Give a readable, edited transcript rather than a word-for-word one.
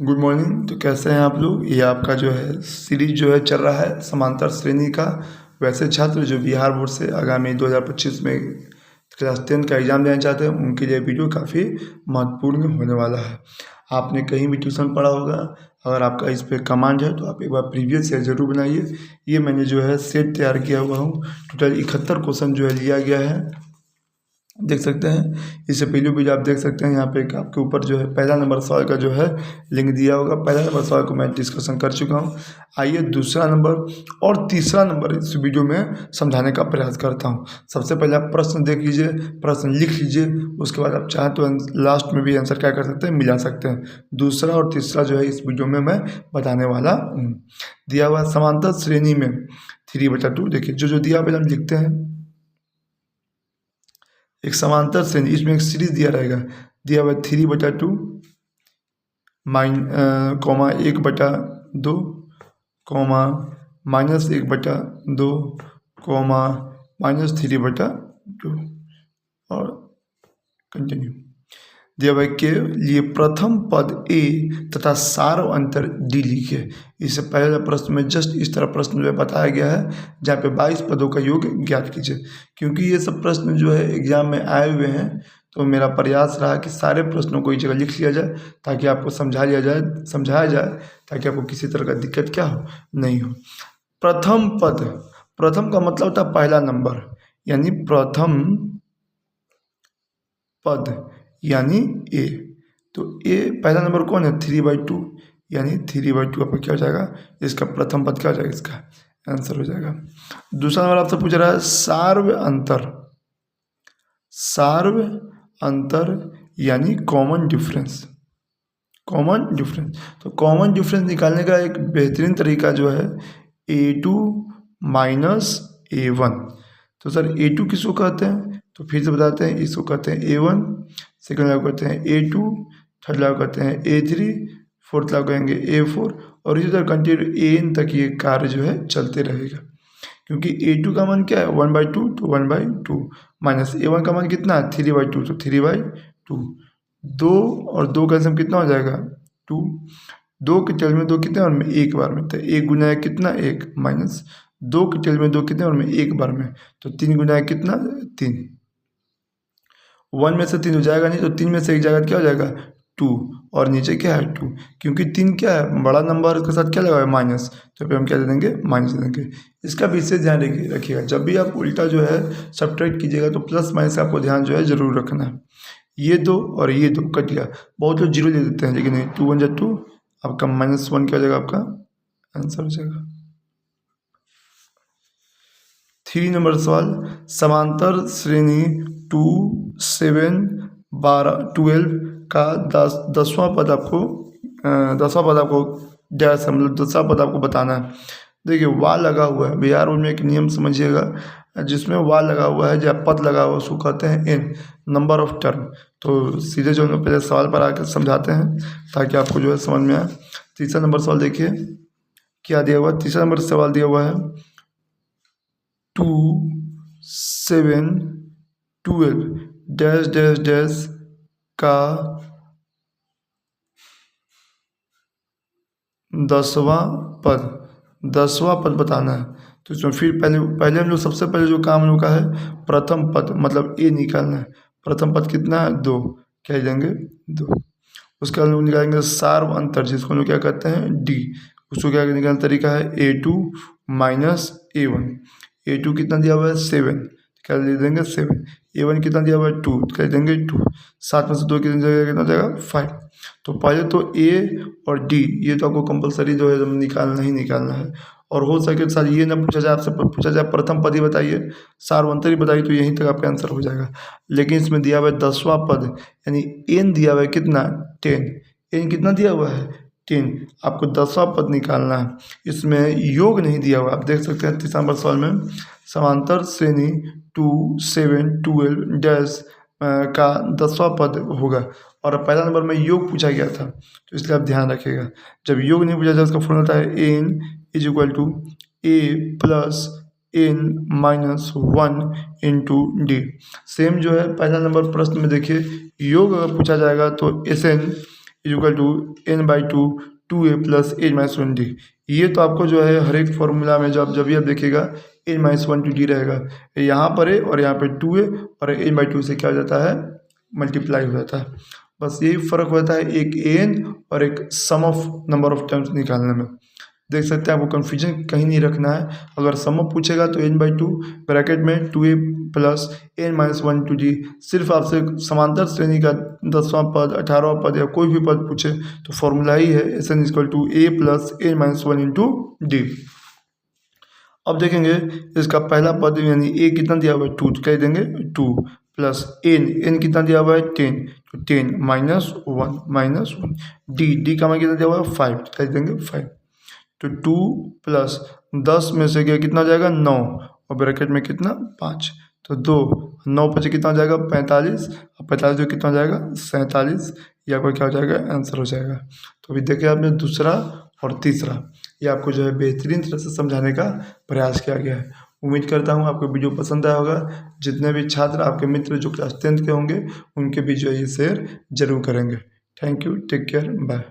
Good morning. तो कैसे हैं आप लोग। ये आपका जो है सीरीज जो है चल रहा है समांतर श्रेणी का। वैसे छात्र जो बिहार बोर्ड से आगामी 2025 में क्लास 10 का एग्ज़ाम देना चाहते हैं उनके लिए वीडियो काफ़ी महत्वपूर्ण होने वाला है। आपने कहीं भी ट्यूशन पढ़ा होगा, अगर आपका इस पर कमांड है तो आप एक बार प्रीवियस ईयर ज़रूर बनाइए। ये मैंने जो है सेट तैयार किया हुआ हूँ। टोटल 71 क्वेश्चन जो है लिया गया है, देख सकते हैं। इससे पहले भी आप देख सकते हैं यहाँ पे आपके ऊपर जो है पहला नंबर सवाल का जो है लिंक दिया होगा। पहला नंबर सवाल को मैं डिस्कशन कर चुका हूँ। आइए दूसरा नंबर और तीसरा नंबर इस वीडियो में समझाने का प्रयास करता हूँ। सबसे पहले आप प्रश्न देख लीजिए, प्रश्न लिख लीजिए, उसके बाद आप चाहें तो लास्ट में भी आंसर क्या कर सकते हैं, मिला सकते हैं। दूसरा और तीसरा जो है इस वीडियो में मैं बताने वाला हूँ। दिया हुआ समांतर श्रेणी में 3/2, देखिए जो दिया पहले हम लिखते हैं। एक समांतर श्रेणी, इसमें एक सीरीज दिया रहेगा, दिया हुआ 3/2 कॉमा 1/2 कॉमा -1/2 कॉमा -3/2 और कंटिन्यू। दिया हुआ के लिए प्रथम पद ए तथा सार अंतर डी लिखिए। इससे पहले प्रश्न में जस्ट इस तरह प्रश्न जो है बताया गया है, जहाँ पे 22 पदों का योग ज्ञात कीजिए। क्योंकि ये सब प्रश्न जो है एग्जाम में आए हुए हैं, तो मेरा प्रयास रहा कि सारे प्रश्नों को एक जगह लिख लिया जाए ताकि आपको समझाया जाए ताकि आपको किसी तरह का दिक्कत क्या हो, नहीं हो। प्रथम पद, प्रथम का मतलब होता है पहला नंबर, यानी प्रथम पद यानी ए। तो ए पहला नंबर कौन है, 3/2, यानी 3/2 आपका क्या हो जाएगा, इसका प्रथम पद क्या हो जाएगा, इसका आंसर हो जाएगा। दूसरा नंबर आपसे पूछ रहा है सार्व अंतर, सार्व अंतर यानी कॉमन डिफरेंस, कॉमन डिफरेंस। तो कॉमन डिफरेंस निकालने का एक बेहतरीन तरीका जो है A2 माइनस A1। तो सर A2 किसको कहते हैं, तो फिर से बताते हैं, इसको कहते हैं A1, सेकंड लागू करते हैं A2, थर्ड लागू करते हैं A3, फोर्थ लागू करेंगे A4, और इसी तरह कंटिन्यू AN तक ये कार्य जो है चलते रहेगा। क्योंकि A2 का मान क्या है 1/2, तो 1/2 माइनस A1 का मान कितना है 3/2, तो 3/2। 2 और 2 का सम कितना हो जाएगा 2, 2 के टेल में 2 कितने बार में, एक बार में, तो 1 गुना है कितना 1, माइनस 2 के टेल में 2 कितने बार में, एक बार में, तो 3 गुना है कितना 3। 1 में से 3 हो जाएगा नहीं, तो 3 में से एक जाएगा क्या हो जाएगा 2, और नीचे क्या है 2, क्योंकि 3 क्या है बड़ा नंबर के साथ क्या लगा है माइनस, तो फिर हम क्या दे देंगे माइनस दे देंगे। इसका विशेष ध्यान रखिएगा, जब भी आप उल्टा जो है सब्ट्रैक्ट कीजिएगा तो प्लस माइनस आपको ध्यान जो है जरूर रखना है। ये 2 और ये 2 कट गया, बहुत लोग जीरो ले देते हैं, लेकिन नहीं, 2 1 2, आपका -1 क्या हो जाएगा, आपका आंसर हो जाएगा। 3 नंबर सवाल, समांतर श्रेणी 2 7 12 12 का 10वां पद आपको डैश मतलब 10वां पद आपको बताना है। देखिए वाह लगा हुआ है, बिहार बोर्ड में एक नियम समझिएगा, जिसमें वाह लगा हुआ है या पद लगा हुआ है उसको कहते हैं एन, नंबर ऑफ टर्म। तो सीधे जो हम पहले सवाल पर आकर समझाते हैं ताकि आपको जो है समझ में आए। तीसरा नंबर सवाल देखिए क्या दिया हुआ है, तीसरा नंबर सवाल दिया हुआ है 2 7 12 डैश डैश डैश का 10वां पद बताना है। तो इसमें फिर पहले हम लोग सबसे पहले जो काम हम लोग का है प्रथम पद मतलब ए निकालना है। प्रथम पद कितना है 2, क्या देंगे 2। उसके बाद हम लोग निकालेंगे सार्व अंतर, जिसको हम लोग क्या कहते हैं डी। उसको क्या निकालने तरीका है A2 माइनस A1। A2 कितना दिया हुआ है 7, क्या दे देंगे 7। A1 कितना दिया हुआ है 2, क्या देंगे 2। 7 में से 2 कितनी जगह कितना जाएगा 5। तो पहले तो A और D ये तो आपको कंपलसरी जो है निकालना ही निकालना है। और हो सके सर ये ना पूछा जाए आपसे, पूछा जाए प्रथम पद ही बताइए, सार्वंतर ही बताइए, तो यहीं तक आपका आंसर हो जाएगा। लेकिन इसमें दिया हुआ है 10वां पद, यानी n दिया हुआ है कितना 10, n कितना दिया हुआ है 10, आपको 10वां पद निकालना है। इसमें योग नहीं दिया हुआ, आप देख सकते हैं तीसरा नंबर सवाल में समांतर श्रेणी 2 7 12 डैश का 10वां पद होगा, और पहला नंबर में योग पूछा गया था, तो इसलिए आप ध्यान रखिएगा। जब योग नहीं पूछा जाए उसका फॉर्मूला होता है n = a plus n minus 1 into D. Same जो है पहला नंबर प्रश्न में देखिए योग अगर पूछा जाएगा तो is equal to n/2 2a plus n-1d। ये तो आपको जो है हर एक फॉर्मूला में जब भी आप देखिएगा n-1 रहेगा, यहाँ पर है और यहाँ पे 2a और n/2 से क्या हो जाता है, मल्टीप्लाई हो जाता है। बस यही फ़र्क होता है एक an और एक सम ऑफ नंबर ऑफ टर्म्स निकालने में। देख सकते हैं, आपको कन्फ्यूजन कहीं नहीं रखना है। अगर सम ऑफ पूछेगा तो n/2 ब्रैकेट में 2a प्लस n-1d। सिर्फ आपसे समांतर श्रेणी का 10वां पद, 18वां पद या कोई भी पद पूछे तो फॉर्मूला ही है SN equal to a plus n-1 into d। अब देखेंगे इसका पहला पद यानी a कितना दिया हुआ है 2, तो कह देंगे 2 प्लस n कितना दिया हुआ है 10, तो 10 -1 d का मान कितना दिया हुआ है 5, तो कह देंगे 5। तो 2 प्लस 10 में से क्या कितना हो जाएगा 9 और ब्रैकेट में कितना 5, तो 2 9 बचे कितना हो जाएगा 45 और 45 जो कितना हो जाएगा 47। ये आपका क्या हो जाएगा आंसर हो जाएगा। तो अभी देखिए आपने दूसरा और तीसरा ये आपको जो है बेहतरीन तरह से समझाने का प्रयास किया गया है। उम्मीद करता हूँ आपको वीडियो पसंद आया होगा। जितने भी छात्र आपके मित्र जो क्लास 10th के होंगे उनके भी जो है ये शेयर जरूर करेंगे। Thank you, take care, bye.